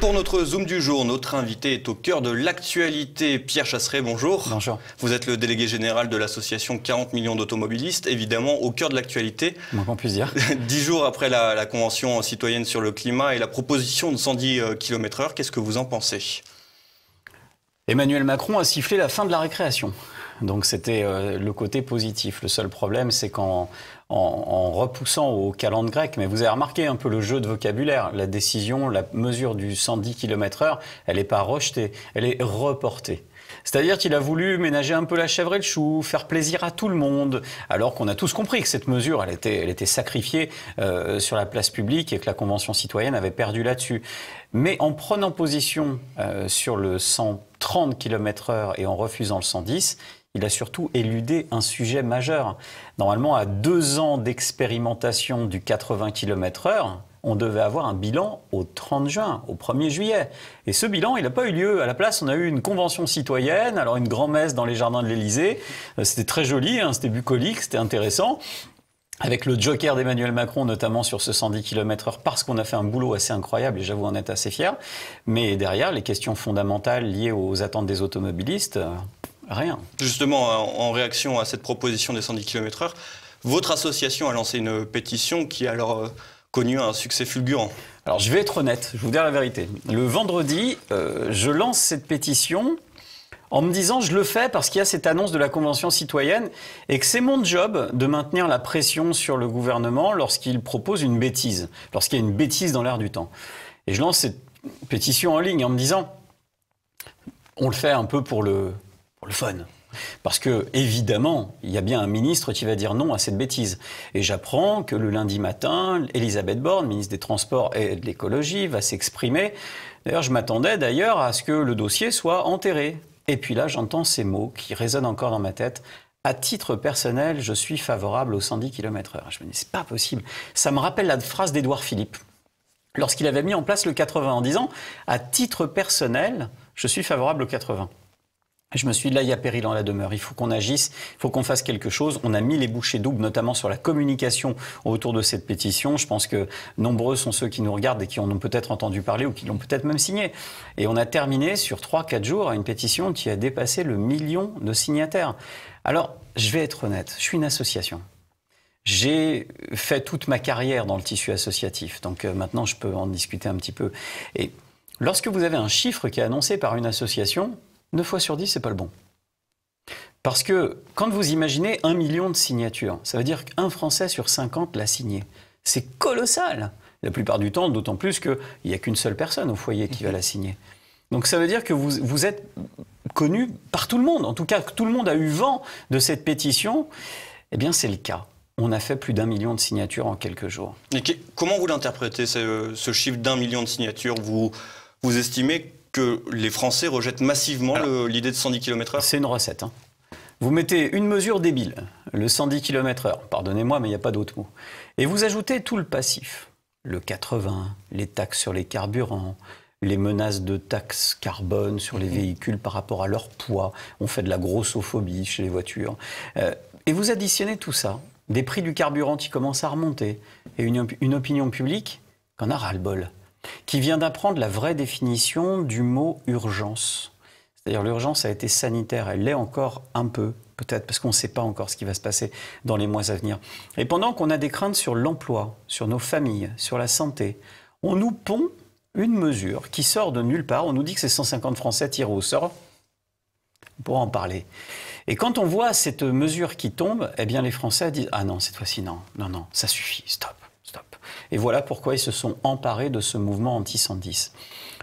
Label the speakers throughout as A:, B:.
A: pour notre Zoom du jour, notre invité est au cœur de l'actualité. Pierre Chasseret, bonjour.
B: Bonjour.
A: Vous êtes le délégué général de l'association 40 millions d'automobilistes, évidemment au cœur de l'actualité.
B: Moins qu'on puisse dire.
A: 10 jours après la Convention citoyenne sur le climat et la proposition de 110 km/h, qu'est-ce que vous en pensez?
B: Emmanuel Macron a sifflé la fin de la récréation. Donc c'était le côté positif. Le seul problème, c'est qu'en repoussant au calendrier grec, mais vous avez remarqué un peu le jeu de vocabulaire, la décision, la mesure du 110 km/h, elle n'est pas rejetée, elle est reportée. C'est-à-dire qu'il a voulu ménager un peu la chèvre et le chou, faire plaisir à tout le monde, alors qu'on a tous compris que cette mesure, elle était sacrifiée sur la place publique et que la Convention citoyenne avait perdu là-dessus. Mais en prenant position sur le 130 km/h et en refusant le 110, il a surtout éludé un sujet majeur. Normalement, à 2 ans d'expérimentation du 80 km/h, on devait avoir un bilan au 30 juin, au 1er juillet. Et ce bilan, il n'a pas eu lieu. À la place, on a eu une convention citoyenne, alors une grand-messe dans les jardins de l'Élysée. C'était très joli, hein, c'était bucolique, c'était intéressant. Avec le joker d'Emmanuel Macron, notamment sur ce 110 km/h, parce qu'on a fait un boulot assez incroyable, et j'avoue en être assez fier. Mais derrière, les questions fondamentales liées aux attentes des automobilistes, rien. Justement,
A: en réaction à cette proposition des 110 km/h, votre association a lancé une pétition qui a alors connu un succès fulgurant.
B: Alors je vais être honnête, je vais vous dire la vérité. Le vendredi, je lance cette pétition en me disant je le fais parce qu'il y a cette annonce de la Convention citoyenne et que c'est mon job de maintenir la pression sur le gouvernement lorsqu'il propose une bêtise, lorsqu'il y a une bêtise dans l'air du temps. Et je lance cette pétition en ligne en me disant on le fait un peu pour le fun. Parce que, évidemment, il y a bien un ministre qui va dire non à cette bêtise. Et j'apprends que le lundi matin, Elisabeth Borne, ministre des Transports et de l'Écologie, va s'exprimer. D'ailleurs, je m'attendais d'ailleurs à ce que le dossier soit enterré. Et puis là, j'entends ces mots qui résonnent encore dans ma tête. À titre personnel, je suis favorable aux 110 km/h. Je me dis, c'est pas possible. Ça me rappelle la phrase d'Édouard Philippe, lorsqu'il avait mis en place le 80, en disant, à titre personnel, je suis favorable au 80. Je me suis dit, là, il y a péril en la demeure. Il faut qu'on agisse, il faut qu'on fasse quelque chose. On a mis les bouchées doubles, notamment sur la communication autour de cette pétition. Je pense que nombreux sont ceux qui nous regardent et qui en ont peut-être entendu parler ou qui l'ont peut-être même signé. Et on a terminé sur 3-4 jours à une pétition qui a dépassé le 1 million de signataires. Alors, je vais être honnête, je suis une association. J'ai fait toute ma carrière dans le tissu associatif. Donc maintenant, je peux en discuter un petit peu. Et lorsque vous avez un chiffre qui est annoncé par une association, 9 fois sur 10, c'est pas le bon. Parce que quand vous imaginez 1 million de signatures, ça veut dire qu'un Français sur 50 l'a signé. C'est colossal. La plupart du temps, d'autant plus qu'il n'y a qu'une seule personne au foyer qui va la signer. Donc ça veut dire que vous êtes connu par tout le monde. En tout cas, tout le monde a eu vent de cette pétition. Eh bien, c'est le cas. On a fait plus d'1 million de signatures en quelques jours.
A: Et comment vous l'interprétez, ce chiffre d'1 million de signatures? Vous estimez que les Français rejettent massivement l'idée de 110 km/h?
B: C'est une recette. Hein. Vous mettez une mesure débile, le 110 km/h, pardonnez-moi, mais il n'y a pas d'autre mot. Et vous ajoutez tout le passif. Le 80, les taxes sur les carburants, les menaces de taxes carbone sur les véhicules par rapport à leur poids. On fait de la grossophobie chez les voitures. Et vous additionnez tout ça, des prix du carburant qui commencent à remonter, et une opinion publique qu'en a ras-le-bol, qui vient d'apprendre la vraie définition du mot urgence. C'est-à-dire l'urgence a été sanitaire, elle l'est encore un peu, peut-être parce qu'on ne sait pas encore ce qui va se passer dans les mois à venir. Et pendant qu'on a des craintes sur l'emploi, sur nos familles, sur la santé, on nous pond une mesure qui sort de nulle part. On nous dit que c'est 150 Français tirés au sort. On pourra en parler. Et quand on voit cette mesure qui tombe, eh bien les Français disent « Ah non, cette fois-ci, non, ça suffit, stop. » Et voilà pourquoi ils se sont emparés de ce mouvement anti-110.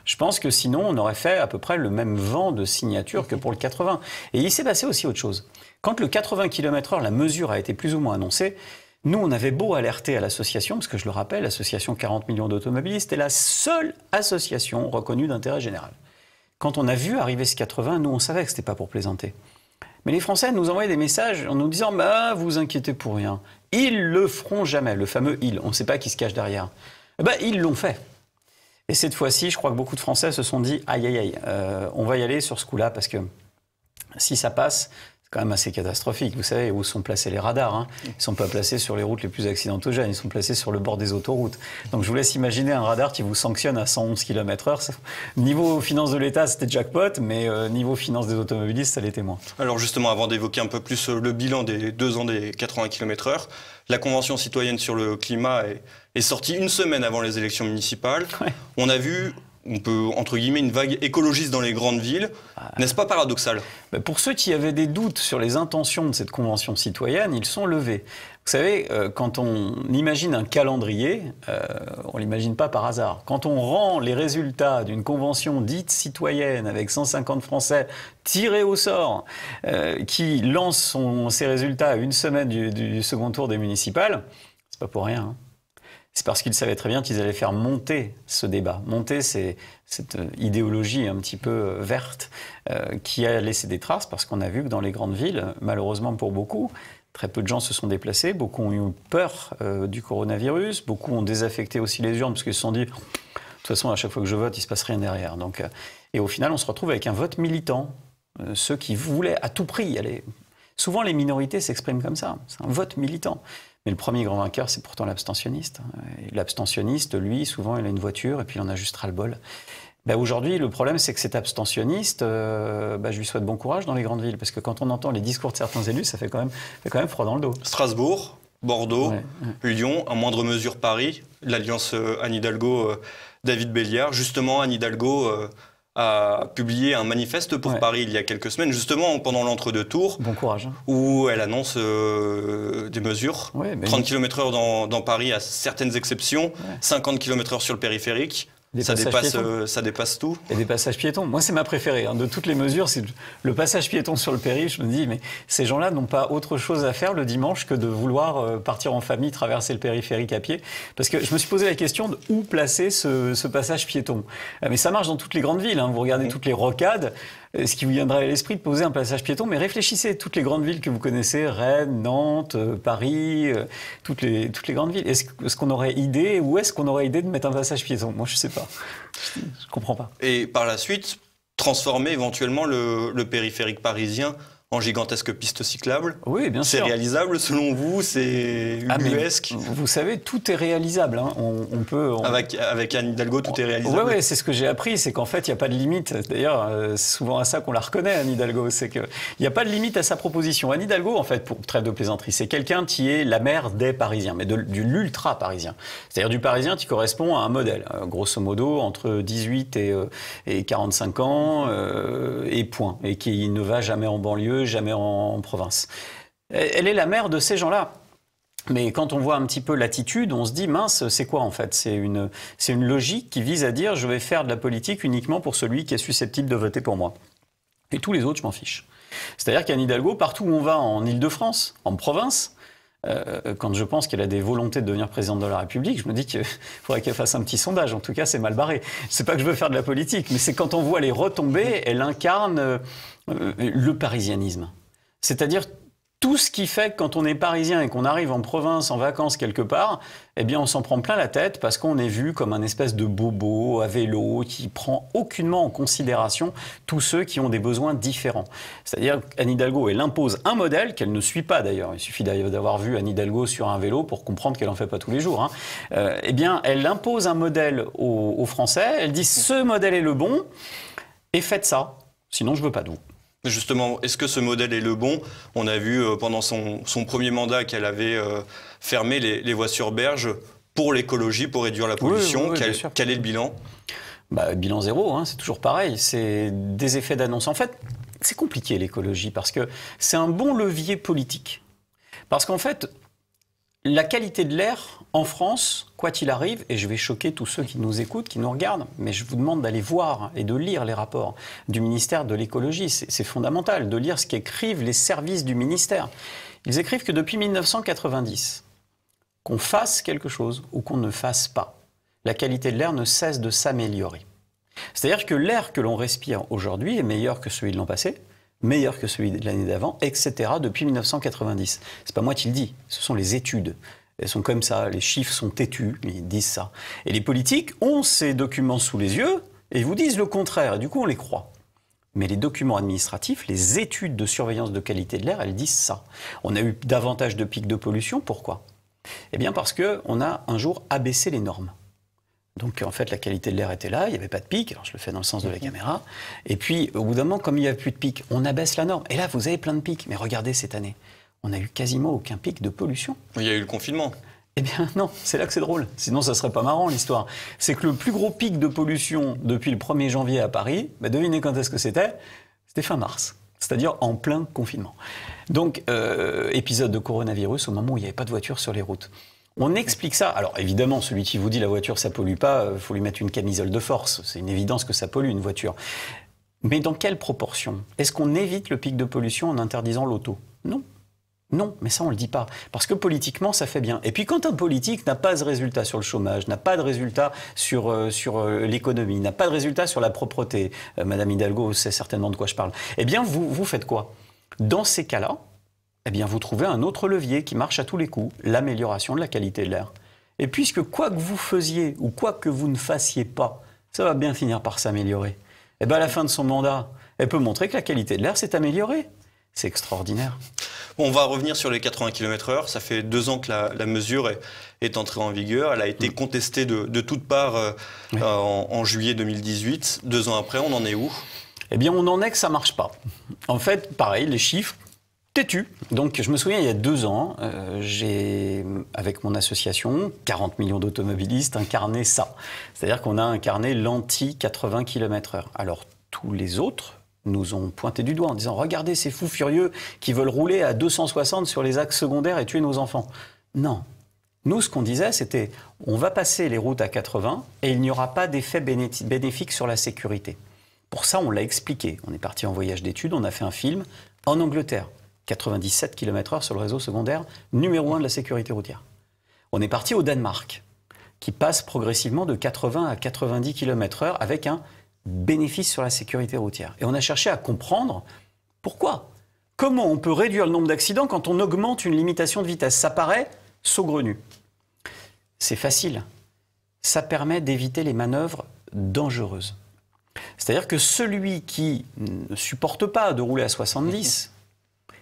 B: Je pense que sinon, on aurait fait à peu près le même vent de signatures que pour le 80. Et il s'est passé aussi autre chose. Quand le 80 km/h, la mesure a été plus ou moins annoncée, nous, on avait beau alerter à l'association, parce que je le rappelle, l'association 40 millions d'automobilistes est la seule association reconnue d'intérêt général. Quand on a vu arriver ce 80, nous, on savait que ce n'était pas pour plaisanter. Mais les Français nous envoyaient des messages en nous disant « vous inquiétez pour rien ». Ils le feront jamais, le fameux « ils ». On ne sait pas qui se cache derrière. Ils l'ont fait. Et cette fois-ci, je crois que beaucoup de Français se sont dit « aïe, aïe, aïe, on va y aller sur ce coup-là parce que si ça passe C'est quand même assez catastrophique. Vous savez où sont placés les radars, hein. Ils ne sont pas placés sur les routes les plus accidentogènes, ils sont placés sur le bord des autoroutes. Donc je vous laisse imaginer un radar qui vous sanctionne à 111 km/h. Niveau finances de l'État, c'était jackpot, mais niveau finances des automobilistes, ça l'était moins.
A: Alors justement, avant d'évoquer un peu plus le bilan des 2 ans des 80 km/h, la Convention citoyenne sur le climat est sortie une semaine avant les élections municipales. Ouais. On a vu... On peut, entre guillemets, une vague écologiste dans les grandes villes. N'est-ce pas paradoxal ?
B: Pour ceux qui avaient des doutes sur les intentions de cette convention citoyenne, ils sont levés. Vous savez, quand on imagine un calendrier, on ne l'imagine pas par hasard. Quand on rend les résultats d'une convention dite citoyenne avec 150 Français tirés au sort, qui lance ses résultats à une semaine du second tour des municipales, c'est pas pour rien, hein. C'est parce qu'ils savaient très bien qu'ils allaient faire monter ce débat. Monter cette idéologie un petit peu verte qui a laissé des traces, parce qu'on a vu que dans les grandes villes, malheureusement pour beaucoup, très peu de gens se sont déplacés, beaucoup ont eu peur du coronavirus, beaucoup ont désaffecté aussi les urnes, parce qu'ils se sont dit, de toute façon, à chaque fois que je vote, il ne se passe rien derrière. Donc, et au final, on se retrouve avec un vote militant. Ceux qui voulaient à tout prix y aller. Souvent, les minorités s'expriment comme ça. C'est un vote militant. Mais le premier grand vainqueur, c'est pourtant l'abstentionniste. Et l'abstentionniste, lui, souvent, il a une voiture et puis il en a juste ras-le-bol. Aujourd'hui, le problème, c'est que cet abstentionniste, je lui souhaite bon courage dans les grandes villes. Parce que quand on entend les discours de certains élus, ça fait quand même froid dans le dos.
A: Strasbourg, Bordeaux, Lyon, en moindre mesure Paris, l'alliance Anne Hidalgo, David Béliard. Justement, Anne Hidalgo a publié un manifeste pour Paris il y a quelques semaines, justement pendant l'entre-deux tours.
B: Bon courage.
A: Où elle annonce des mesures. 30 km/h dans Paris à certaines exceptions, 50 km/h sur le périphérique. Ça dépasse tout.
B: Et des passages piétons. Moi, c'est ma préférée. De toutes les mesures, c'est le passage piéton sur le péri. Je me dis, mais ces gens-là n'ont pas autre chose à faire le dimanche que de vouloir partir en famille, traverser le périphérique à pied. Parce que je me suis posé la question de où placer ce passage piéton. Mais ça marche dans toutes les grandes villes. Vous regardez toutes les rocades. Ce qui vous viendrait à l'esprit de poser un passage piéton, mais réfléchissez, toutes les grandes villes que vous connaissez, Rennes, Nantes, Paris, toutes les grandes villes. Est-ce qu'on aurait idée, où est-ce qu'on aurait idée de mettre un passage piéton ? Moi, je ne sais pas. Je ne comprends pas.
A: Et par la suite, transformer éventuellement le périphérique parisien en gigantesque piste cyclable.
B: Oui, bien sûr.
A: C'est réalisable selon vous? C'est ubuesque?
B: Vous savez, tout est réalisable. Hein. On peut.
A: Avec Anne Hidalgo, tout est réalisable.
B: Oui, c'est ce que j'ai appris, c'est qu'en fait, il n'y a pas de limite. D'ailleurs, c'est souvent à ça qu'on la reconnaît, Anne Hidalgo. C'est qu'il n'y a pas de limite à sa proposition. Anne Hidalgo, en fait, pour trêve de plaisanterie, c'est quelqu'un qui est la mère des Parisiens, mais de l'ultra parisien. C'est-à-dire du Parisien qui correspond à un modèle, grosso modo, entre 18 et 45 ans, et point. Et qui ne va jamais en banlieue, jamais en province. Elle est la mère de ces gens-là. Mais quand on voit un petit peu l'attitude, on se dit, mince, c'est quoi en fait? C'est une logique qui vise à dire, je vais faire de la politique uniquement pour celui qui est susceptible de voter pour moi. Et tous les autres, je m'en fiche. C'est-à-dire qu'Anne Hidalgo, partout où on va en Île-de-France, en province, quand je pense qu'elle a des volontés de devenir présidente de la République, je me dis qu'il faudrait qu'elle fasse un petit sondage. En tout cas, c'est mal barré. C'est pas que je veux faire de la politique, mais c'est quand on voit les retombées, elle incarne le parisianisme. C'est-à-dire tout ce qui fait que quand on est parisien et qu'on arrive en province, en vacances quelque part, eh bien on s'en prend plein la tête parce qu'on est vu comme un espèce de bobo à vélo qui prend aucunement en considération tous ceux qui ont des besoins différents. C'est-à-dire qu'Anne Hidalgo, elle impose un modèle qu'elle ne suit pas d'ailleurs. Il suffit d'avoir vu Anne Hidalgo sur un vélo pour comprendre qu'elle n'en fait pas tous les jours. Hein. Eh bien, elle impose un modèle aux Français. Elle dit ce modèle est le bon et faites ça. Sinon, je veux pas de vous.
A: Justement, est-ce que ce modèle est le bon? On a vu pendant son premier mandat qu'elle avait fermé les voies sur berge pour l'écologie, pour réduire la pollution.
B: Oui,
A: quel est le bilan?
B: Bilan zéro, hein, c'est toujours pareil. C'est des effets d'annonce. En fait, c'est compliqué l'écologie parce que c'est un bon levier politique. Parce qu'en fait, la qualité de l'air en France, quoi qu'il arrive, et je vais choquer tous ceux qui nous écoutent, qui nous regardent, mais je vous demande d'aller voir et de lire les rapports du ministère de l'écologie. C'est fondamental de lire ce qu'écrivent les services du ministère. Ils écrivent que depuis 1990, qu'on fasse quelque chose ou qu'on ne fasse pas, la qualité de l'air ne cesse de s'améliorer. C'est-à-dire que l'air que l'on respire aujourd'hui est meilleur que celui de l'an passé, meilleur que celui de l'année d'avant, etc. depuis 1990. C'est pas moi qui le dis, ce sont les études. Elles sont comme ça, les chiffres sont têtus, ils disent ça. Et les politiques ont ces documents sous les yeux et ils vous disent le contraire, et du coup on les croit. Mais les documents administratifs, les études de surveillance de qualité de l'air, elles disent ça. On a eu davantage de pics de pollution. Pourquoi? Eh bien parce qu'on a un jour abaissé les normes. Donc en fait la qualité de l'air était là, il n'y avait pas de pic, alors je le fais dans le sens de la caméra. Et puis au bout d'un moment, comme il n'y a plus de pic, on abaisse la norme. Et là vous avez plein de pics. Mais regardez cette année, on n'a eu quasiment aucun pic de pollution.
A: Il y a eu le confinement.
B: Eh bien non, c'est là que c'est drôle. Sinon ça serait pas marrant l'histoire. C'est que le plus gros pic de pollution depuis le 1er janvier à Paris, devinez quand est-ce que c'était? C'était fin mars. C'est-à-dire en plein confinement. Donc, épisode de coronavirus au moment où il n'y avait pas de voiture sur les routes. On explique ça. Alors évidemment, celui qui vous dit la voiture ça pollue pas, il faut lui mettre une camisole de force. C'est une évidence que ça pollue une voiture. Mais dans quelle proportion? Est-ce qu'on évite le pic de pollution en interdisant l'auto? Non. Non, mais ça on le dit pas. Parce que politiquement ça fait bien. Et puis quand un politique n'a pas de résultat sur le chômage, n'a pas de résultat sur l'économie, n'a pas de résultat sur la propreté, Madame Hidalgo sait certainement de quoi je parle, eh bien vous faites quoi? Dans ces cas-là, eh bien vous trouvez un autre levier qui marche à tous les coups, l'amélioration de la qualité de l'air. Et puisque quoi que vous faisiez ou quoi que vous ne fassiez pas, ça va bien finir par s'améliorer. Eh bien à la fin de son mandat, elle peut montrer que la qualité de l'air s'est améliorée. C'est extraordinaire.
A: On va revenir sur les 80 km/h. Ça fait 2 ans que la mesure est entrée en vigueur. Elle a été contestée de toutes parts en juillet 2018. 2 ans après, on en est où?
B: Eh bien, on en est que ça ne marche pas. En fait, pareil, les chiffres, têtus. Donc, je me souviens, il y a 2 ans, j'ai, avec mon association, 40 millions d'automobilistes, incarné ça. C'est-à-dire qu'on a incarné l'anti-80 km/h. Alors, tous les autres nous ont pointé du doigt en disant « Regardez ces fous furieux qui veulent rouler à 260 sur les axes secondaires et tuer nos enfants. » Non. Nous, ce qu'on disait, c'était « On va passer les routes à 80 et il n'y aura pas d'effet bénéfique sur la sécurité. » Pour ça, on l'a expliqué. On est parti en voyage d'études, on a fait un film en Angleterre. 97 km/h sur le réseau secondaire, numéro 1 de la sécurité routière. On est parti au Danemark, qui passe progressivement de 80 à 90 km/h avec un bénéfice sur la sécurité routière. Et on a cherché à comprendre pourquoi. Comment on peut réduire le nombre d'accidents quand on augmente une limitation de vitesse? Ça paraît saugrenu. C'est facile. Ça permet d'éviter les manœuvres dangereuses. C'est-à-dire que celui qui ne supporte pas de rouler à 70,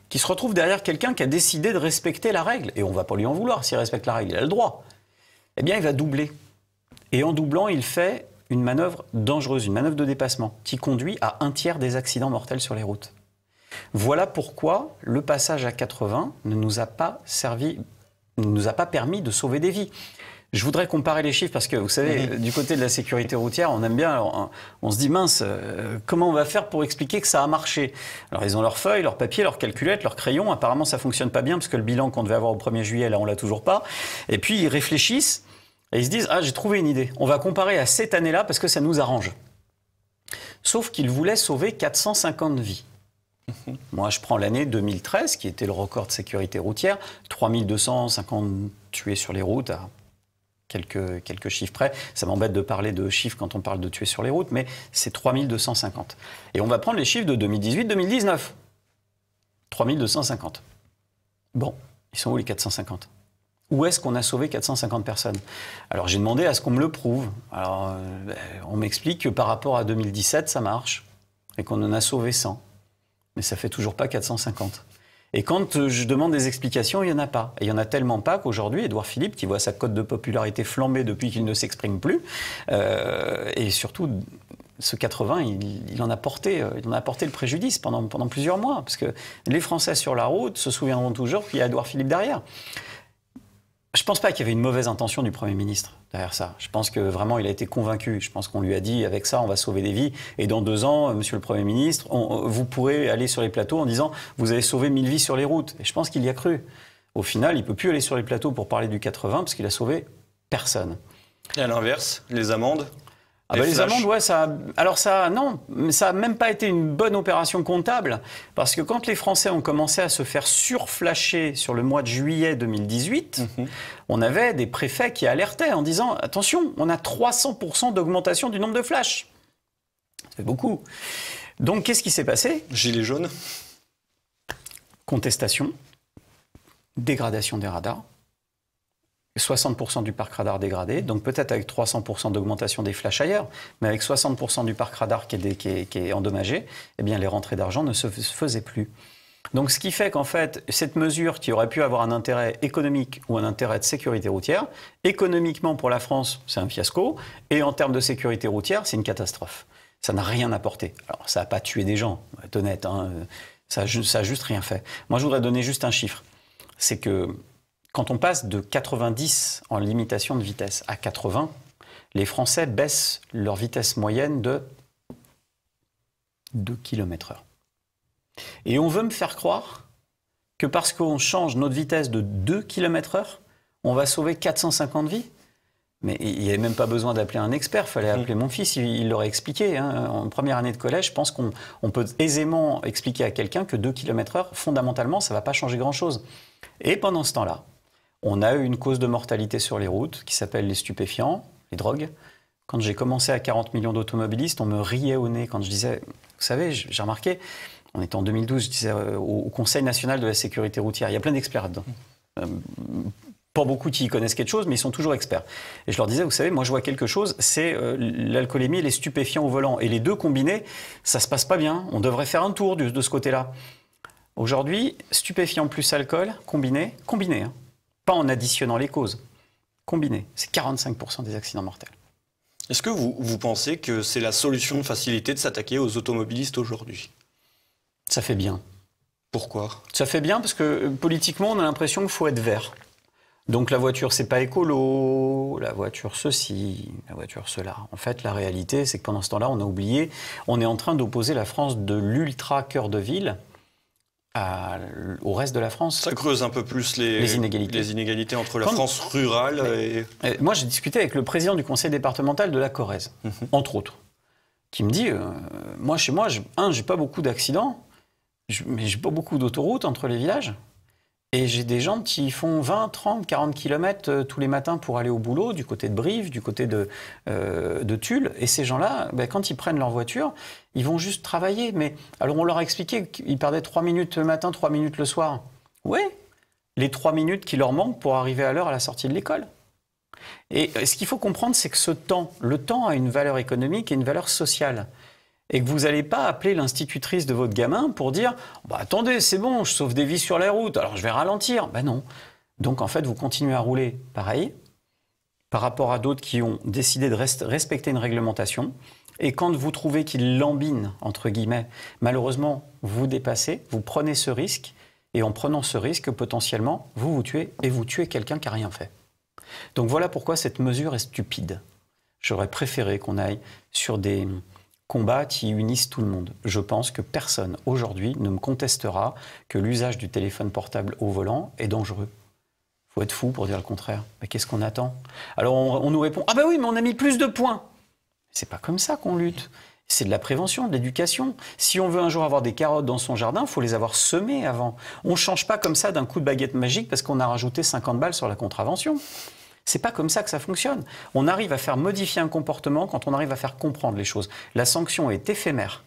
B: qui se retrouve derrière quelqu'un qui a décidé de respecter la règle, et on ne va pas lui en vouloir s'il respecte la règle, il a le droit, eh bien il va doubler. Et en doublant, il fait une manœuvre dangereuse, une manœuvre de dépassement, qui conduit à 1/3 des accidents mortels sur les routes. Voilà pourquoi le passage à 80 ne nous a pas permis de sauver des vies. Je voudrais comparer les chiffres parce que, vous savez, du côté de la sécurité routière, on aime bien, alors, on se dit, mince, comment on va faire pour expliquer que ça a marché? Alors, ils ont leurs feuilles, leurs papiers, leurs calculettes, leurs crayons. Apparemment, ça ne fonctionne pas bien parce que le bilan qu'on devait avoir au 1er juillet, là, on ne l'a toujours pas. Et puis, ils réfléchissent et ils se disent, ah, j'ai trouvé une idée. On va comparer à cette année-là parce que ça nous arrange. Sauf qu'ils voulaient sauver 450 vies. Moi, je prends l'année 2013, qui était le record de sécurité routière. 3250 tués sur les routes, à quelques chiffres près. Ça m'embête de parler de chiffres quand on parle de tués sur les routes, mais c'est 3250. Et on va prendre les chiffres de 2018-2019. 3250. Bon, ils sont où les 450 ? Où est-ce qu'on a sauvé 450 personnes? Alors j'ai demandé à ce qu'on me le prouve. Alors on m'explique que par rapport à 2017, ça marche, et qu'on en a sauvé 100. Mais ça fait toujours pas 450. Et quand je demande des explications, il n'y en a pas. Et il n'y en a tellement pas qu'aujourd'hui, Édouard Philippe, qui voit sa cote de popularité flamber depuis qu'il ne s'exprime plus, et surtout, ce 80, il en a porté le préjudice pendant plusieurs mois. Parce que les Français sur la route se souviendront toujours qu'il y a Édouard Philippe derrière. Je ne pense pas qu'il y avait une mauvaise intention du Premier ministre derrière ça. Je pense que vraiment, il a été convaincu. Je pense qu'on lui a dit, avec ça, on va sauver des vies. Et dans 2 ans, Monsieur le Premier ministre, vous pourrez aller sur les plateaux en disant, vous avez sauvé 1000 vies sur les routes. Et je pense qu'il y a cru. Au final, il ne peut plus aller sur les plateaux pour parler du 80 parce qu'il a sauvé personne.
A: Et à l'inverse, les amendes?
B: Les amendes, ouais, non, ça n'a même pas été une bonne opération comptable. Parce que quand les Français ont commencé à se faire surflasher sur le mois de juillet 2018, on avait des préfets qui alertaient en disant « Attention, on a 300% d'augmentation du nombre de flashs. » Ça fait beaucoup. Donc, qu'est-ce qui s'est passé?
A: Gilets jaunes.
B: Contestation, dégradation des radars. 60% du parc radar dégradé, donc peut-être avec 300% d'augmentation des flashs ailleurs, mais avec 60% du parc radar qui est endommagé, eh bien les rentrées d'argent ne se faisaient plus. Donc ce qui fait qu'en fait, cette mesure qui aurait pu avoir un intérêt économique ou un intérêt de sécurité routière, économiquement pour la France, c'est un fiasco, et en termes de sécurité routière, c'est une catastrophe. Ça n'a rien apporté. Alors ça n'a pas tué des gens, on va être honnête, hein, ça a juste rien fait. Moi je voudrais donner juste un chiffre, c'est que quand on passe de 90 en limitation de vitesse à 80, les Français baissent leur vitesse moyenne de 2 km/h. Et on veut me faire croire que parce qu'on change notre vitesse de 2 km/h, on va sauver 450 vies. Mais il n'y avait même pas besoin d'appeler un expert, il fallait appeler mon fils, il l'aurait expliqué. Hein. En première année de collège, je pense qu'on peut aisément expliquer à quelqu'un que 2 km/h, fondamentalement, ça ne va pas changer grand-chose. Et pendant ce temps-là, on a eu une cause de mortalité sur les routes qui s'appelle les stupéfiants, les drogues. Quand j'ai commencé à 40 millions d'automobilistes, on me riait au nez quand je disais, vous savez, j'ai remarqué, on était en 2012, je disais au Conseil national de la sécurité routière, il y a plein d'experts là-dedans. Pas beaucoup qui connaissent quelque chose, mais ils sont toujours experts. Et je leur disais, vous savez, moi je vois quelque chose, c'est l'alcoolémie et les stupéfiants au volant. Et les deux combinés, ça se passe pas bien. On devrait faire un tour de ce côté-là. Aujourd'hui, stupéfiants plus alcool, combiné, hein. Pas en additionnant les causes. Combiné, c'est 45% des accidents mortels.
A: Est-ce que vous pensez que c'est la solution de facilité de s'attaquer aux automobilistes aujourd'hui?
B: Ça fait bien.
A: Pourquoi?
B: Ça fait bien parce que politiquement, on a l'impression qu'il faut être vert. Donc la voiture, c'est pas écolo, la voiture ceci, la voiture cela. En fait, la réalité, c'est que pendant ce temps-là, on a oublié, on est en train d'opposer la France de l'ultra-cœur de ville au reste de la France.
A: Ça creuse un peu plus les inégalités entre la France rurale et...
B: Moi, j'ai discuté avec le président du conseil départemental de la Corrèze, entre autres, qui me dit, moi, chez moi, j'ai pas beaucoup d'accidents, mais j'ai pas beaucoup d'autoroutes entre les villages. Et j'ai des gens qui font 20, 30, 40 km tous les matins pour aller au boulot, du côté de Brive, du côté de Tulle. Et ces gens-là, quand ils prennent leur voiture, ils vont juste travailler. Mais alors on leur a expliqué qu'ils perdaient 3 minutes le matin, 3 minutes le soir. Oui, les 3 minutes qui leur manquent pour arriver à l'heure à la sortie de l'école. Et ce qu'il faut comprendre, c'est que le temps a une valeur économique et une valeur sociale. Et que vous n'allez pas appeler l'institutrice de votre gamin pour dire « Attendez, c'est bon, je sauve des vies sur la route, alors je vais ralentir. » Non. Donc en fait, vous continuez à rouler pareil par rapport à d'autres qui ont décidé de respecter une réglementation. Et quand vous trouvez qu'ils lambinent, entre guillemets, malheureusement, vous dépassez, vous prenez ce risque. Et en prenant ce risque, potentiellement, vous tuez et vous tuez quelqu'un qui n'a rien fait. Donc voilà pourquoi cette mesure est stupide. J'aurais préféré qu'on aille sur des combats qui unissent tout le monde. Je pense que personne aujourd'hui ne me contestera que l'usage du téléphone portable au volant est dangereux. Il faut être fou pour dire le contraire. Mais qu'est-ce qu'on attend? Alors on nous répond « Ah ben oui, mais on a mis plus de points !» C'est pas comme ça qu'on lutte. C'est de la prévention, de l'éducation. Si on veut un jour avoir des carottes dans son jardin, il faut les avoir semées avant. On ne change pas comme ça d'un coup de baguette magique parce qu'on a rajouté 50 balles sur la contravention. C'est pas comme ça que ça fonctionne. On arrive à faire modifier un comportement quand on arrive à faire comprendre les choses. La sanction est éphémère.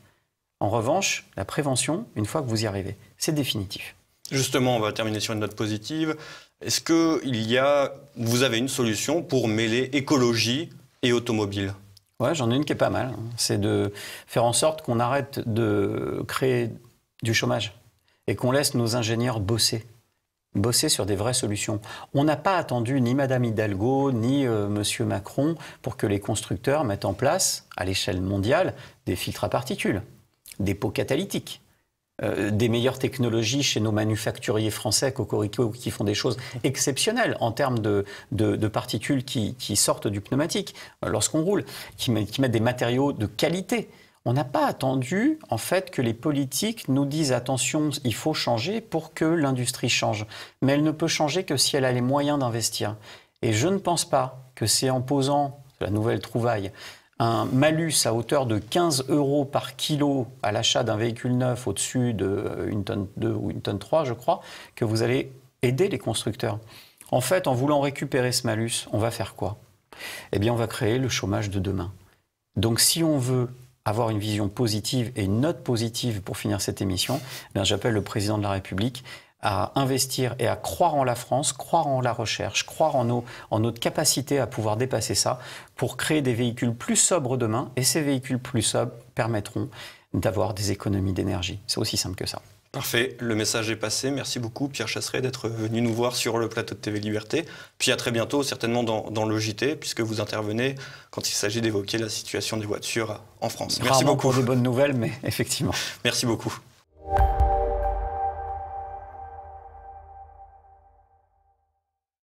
B: En revanche, la prévention, une fois que vous y arrivez, c'est définitif.
A: Justement, on va terminer sur une note positive. Est-ce que vous avez une solution pour mêler écologie et automobile?
B: Ouais, j'en ai une qui est pas mal. C'est de faire en sorte qu'on arrête de créer du chômage et qu'on laisse nos ingénieurs bosser sur des vraies solutions. On n'a pas attendu ni Madame Hidalgo, ni Monsieur Macron pour que les constructeurs mettent en place, à l'échelle mondiale, des filtres à particules, des pots catalytiques, des meilleures technologies chez nos manufacturiers français, Cocorico, qui font des choses exceptionnelles en termes de particules qui sortent du pneumatique lorsqu'on roule, qui mettent des matériaux de qualité. On n'a pas attendu, en fait, que les politiques nous disent « attention, il faut changer » pour que l'industrie change. Mais elle ne peut changer que si elle a les moyens d'investir. Et je ne pense pas que c'est en posant, la nouvelle trouvaille, un malus à hauteur de 15 € par kilo à l'achat d'un véhicule neuf au-dessus d'une tonne 2 ou une tonne 3, je crois, que vous allez aider les constructeurs. En fait, en voulant récupérer ce malus, on va faire quoi? Eh bien, on va créer le chômage de demain. Donc, si on veut avoir une vision positive et une note positive pour finir cette émission, j'appelle le président de la République à investir et à croire en la France, croire en la recherche, croire en notre capacité à pouvoir dépasser ça pour créer des véhicules plus sobres demain. Et ces véhicules plus sobres permettront d'avoir des économies d'énergie. C'est aussi simple que ça.
A: Parfait, le message est passé. Merci beaucoup Pierre Chasseret d'être venu nous voir sur le plateau de TV Liberté. Puis à très bientôt, certainement dans le JT, puisque vous intervenez quand il s'agit d'évoquer la situation des voitures en France. Merci beaucoup.
B: Pour des bonnes nouvelles, mais effectivement.
A: Merci beaucoup.